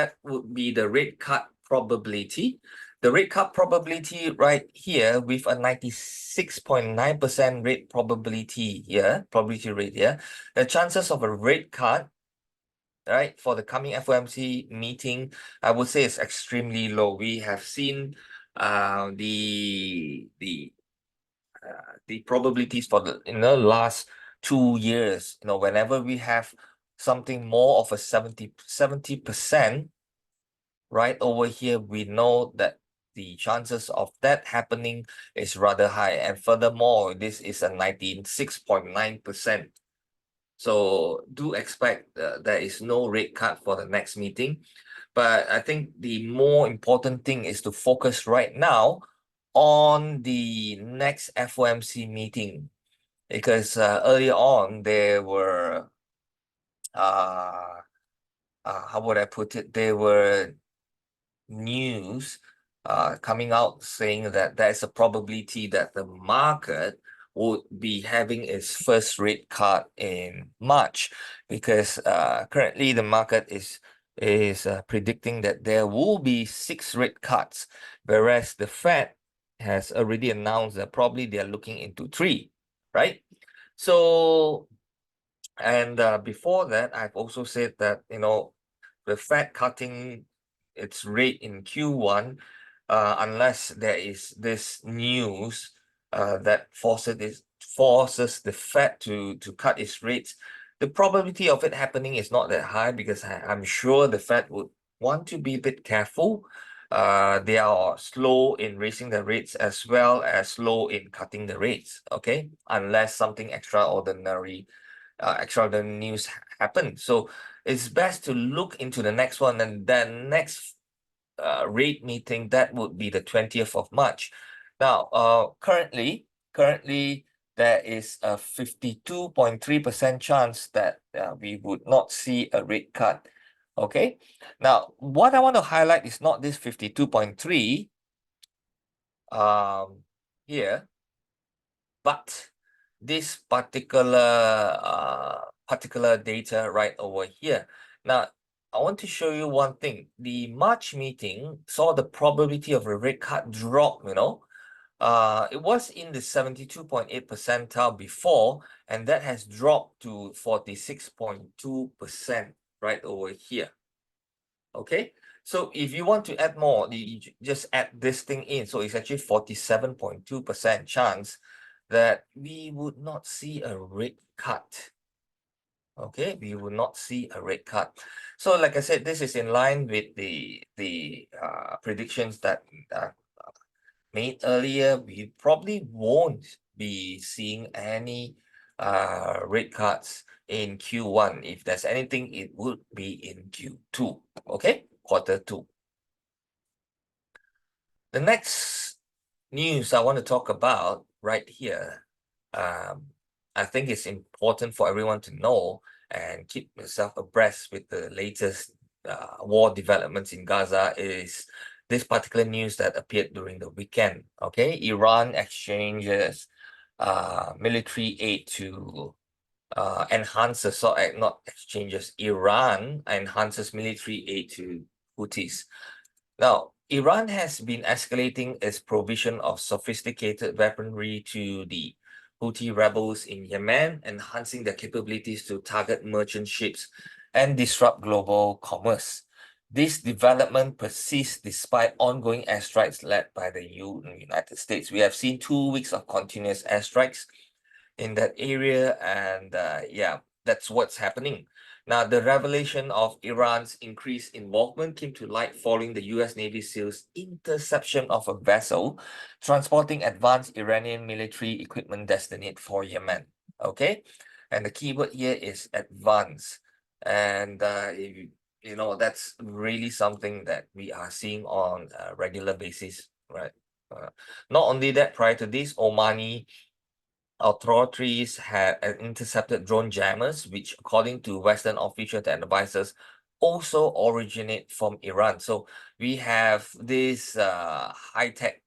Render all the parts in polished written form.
that would be the rate cut probability. The rate cut probability right here with a 96.9% rate probability here, probability rate here. The chances of a rate cut, right, for the coming FOMC meeting, I would say is extremely low. We have seen the probabilities for the last 2 years. Whenever we have something more of a 70%, right over here, we know that the chances of that happening is rather high. And furthermore, this is a 96.9%. So do expect there is no rate cut for the next meeting. But I think the more important thing is to focus right now on the next FOMC meeting, because earlier on there were how would I put it? There were news coming out saying that there's a probability that the market would be having its first rate cut in March, because currently the market is predicting that there will be 6 rate cuts, whereas the Fed has already announced that probably they are looking into 3, right? So, and before that, I've also said that the Fed cutting its rate in Q1, unless there is this news that forces the Fed to cut its rates, the probability of it happening is not that high, because I'm sure the Fed would want to be a bit careful. They are slow in raising the rates as well as slow in cutting the rates, okay, unless something extraordinary news happen. So it's best to look into the next one, and then next rate meeting, that would be the 20th of March. Now, currently there is a 52.3% chance that we would not see a rate cut. Okay. Now, what I want to highlight is not this 52.3 here, but this particular data right over here. Now, I want to show you one thing. The March meeting saw the probability of a rate cut drop, it was in the 72.8 percentile before, and that has dropped to 46.2% right over here. Okay, so if you want to add more, you just add this thing in. So it's actually 47.2% chance that we would not see a rate cut. Okay, we will not see a rate cut. So like I said, this is in line with the predictions that made earlier. We probably won't be seeing any rate cuts in Q1. If there's anything, it would be in Q2, okay, Q2. The next news I want to talk about right here, I think it's important for everyone to know and keep yourself abreast with the latest war developments in Gaza, is this particular news that appeared during the weekend. Okay, Iran exchanges military aid to enhances, so not exchanges, Iran enhances military aid to Houthis. Now, Iran has been escalating its provision of sophisticated weaponry to the Houthi rebels in Yemen, enhancing their capabilities to target merchant ships and disrupt global commerce. This development persists despite ongoing airstrikes led by the United States. We have seen 2 weeks of continuous airstrikes in that area, and yeah, that's what's happening. Now, the revelation of Iran's increased involvement came to light following the US Navy SEALs' interception of a vessel transporting advanced Iranian military equipment destined for Yemen. Okay, and the keyword here is advanced, and that's really something that we are seeing on a regular basis, right? Not only that, prior to this, Omani authorities had intercepted drone jammers, which, according to Western officials and advisors, also originate from Iran. So we have these high-tech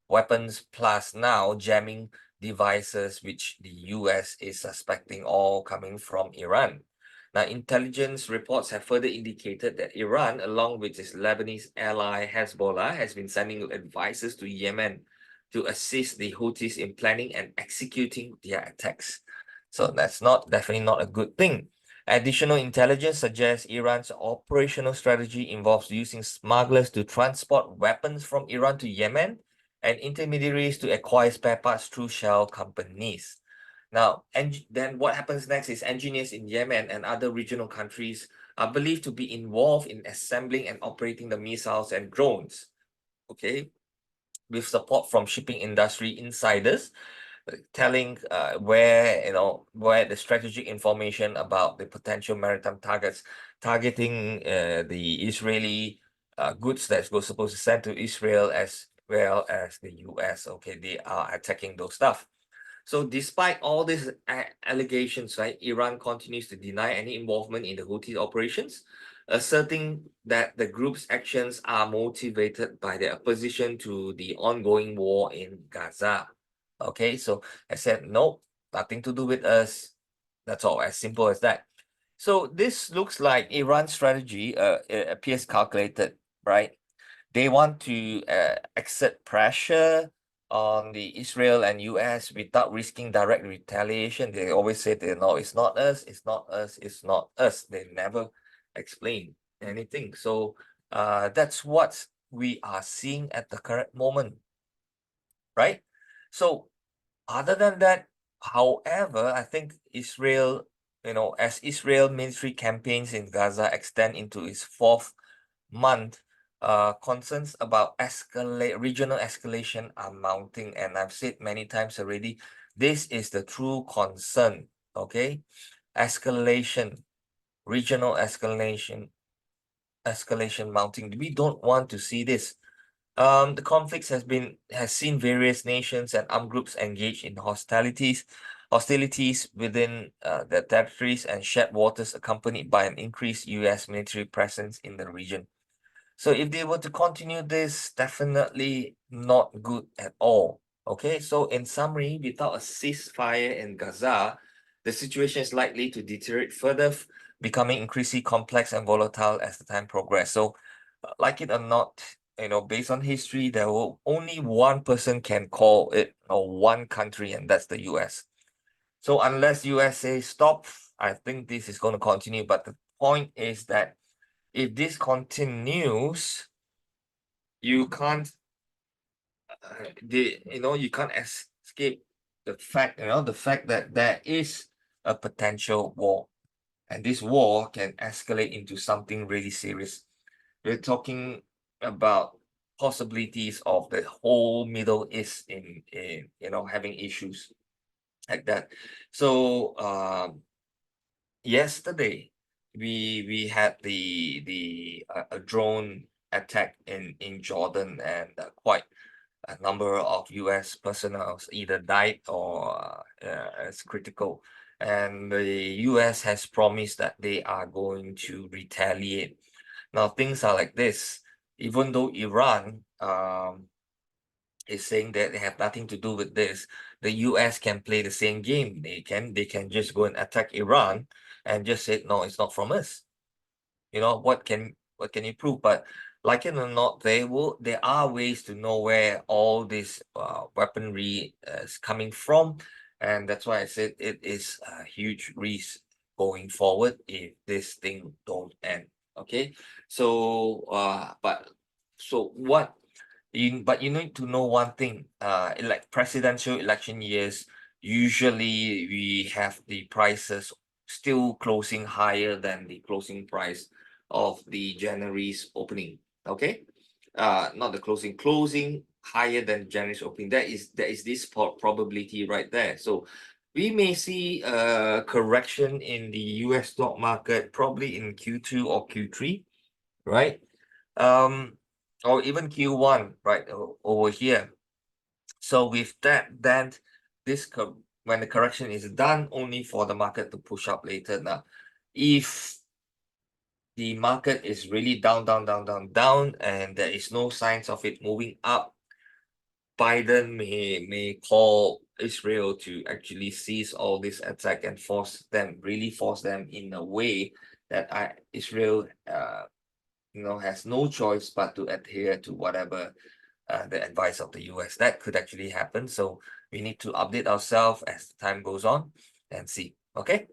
weapons plus now jamming devices, which the US is suspecting all coming from Iran. Now, intelligence reports have further indicated that Iran, along with its Lebanese ally Hezbollah, has been sending advisors to Yemen to assist the Houthis in planning and executing their attacks. So that's definitely not a good thing. Additional intelligence suggests Iran's operational strategy involves using smugglers to transport weapons from Iran to Yemen and intermediaries to acquire spare parts through shell companies. Now, and then what happens next is engineers in Yemen and other regional countries are believed to be involved in assembling and operating the missiles and drones, okay, with support from shipping industry insiders, telling where the strategic information about the potential maritime targets targeting the Israeli goods that's supposed to send to Israel as well as the US. Okay, they are attacking those stuff. So despite all these allegations, right, Iran continues to deny any involvement in the Houthi operations, asserting that the group's actions are motivated by their opposition to the ongoing war in Gaza. Okay, so I said, nope, nothing to do with us. That's all, as simple as that. So this looks like Iran's strategy it appears calculated, right? They want to exert pressure on the Israel and US without risking direct retaliation. They always say that no, it's not us, it's not us, it's not us. They never explain anything. So that's what we are seeing at the current moment, right? So other than that, however, I think Israel, as Israel military campaigns in Gaza extend into its fourth month, concerns about regional escalation are mounting, and I've said many times already, this is the true concern. Okay, regional escalation mounting. We don't want to see this. The conflicts has seen various nations and armed groups engage in hostilities within their territories and shared waters, accompanied by an increased US military presence in the region. So if they were to continue this, definitely not good at all. Okay, so in summary, without a ceasefire in Gaza, the situation is likely to deteriorate further, becoming increasingly complex and volatile as the time progresses. So, like it or not, based on history, there will only one person can call it, or one country, and that's the US. So unless US says stop, I think this is going to continue. But the point is that if this continues, you can't you can't escape the fact that there is a potential war, and this war can escalate into something really serious. We're talking about possibilities of the whole Middle East in having issues like that. So yesterday we had a drone attack in Jordan, and quite a number of US personnel either died or is critical. And the US has promised that they are going to retaliate. Now, things are like this. Even though Iran is saying that they have nothing to do with this, the US can play the same game. They can just go and attack Iran and just say, no, it's not from us. What can you prove? But like it or not, there are ways to know where all this weaponry is coming from, and that's why I said it is a huge risk going forward if this thing don't end. Okay, so but you need to know one thing. Like presidential election years, usually we have the prices still closing higher than the closing price of the January's opening. Okay, not the closing higher than January's opening. That is this probability right there. So we may see a correction in the US stock market probably in Q2 or Q3, right? Or even Q1, right, over here. So with that, then when the correction is done, only for the market to push up later. Now, if the market is really down, and there is no signs of it moving up, Biden may call Israel to actually cease all this attack and really force them in a way that Israel has no choice but to adhere to whatever the advice of the US. That could actually happen. So we need to update ourselves as time goes on and see. Okay.